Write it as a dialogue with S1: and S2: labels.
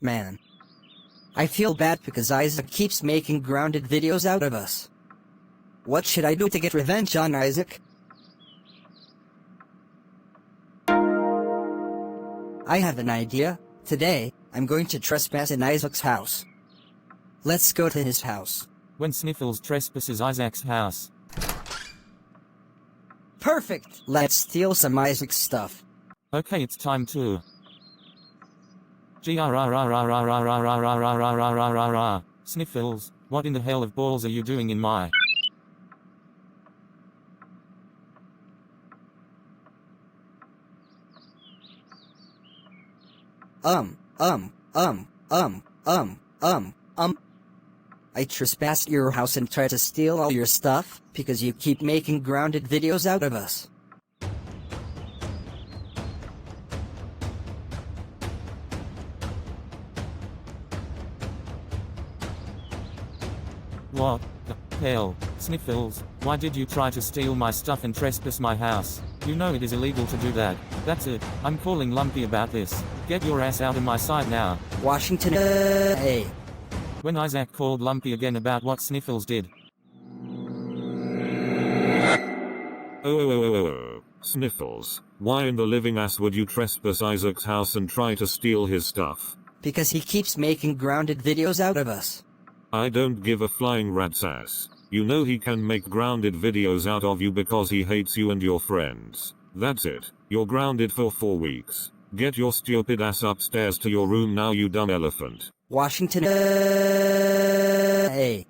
S1: Man. I feel bad because Isaac keeps making grounded videos out of us. What should I do to get revenge on Isaac? I have an idea. Today, I'm going to trespass in Isaac's house. Let's go to his house.
S2: When Sniffles trespasses Isaac's house.
S1: Perfect! Let's steal some Isaac's stuff.
S2: Okay, it's time to... Sniffles, what in the hell of balls are you doing in my...
S1: I trespassed your house and tried to steal all your stuff, because you keep making grounded videos out of us.
S2: What the hell? Sniffles, why did you try to steal my stuff and trespass my house? You know it is illegal to do that. That's it. I'm calling Lumpy about this. Get your ass out of my sight now.
S1: Washington, hey.
S2: When Isaac called Lumpy again about what Sniffles did.
S3: Sniffles, why in the living ass would you trespass Isaac's house and try to steal his stuff?
S1: Because he keeps making grounded videos out of us.
S3: I don't give a flying rat's ass. You know he can make grounded videos out of you because he hates you and your friends. That's it. You're grounded for 4 weeks. Get your stupid ass upstairs to your room now, you dumb elephant.
S1: Washington, hey.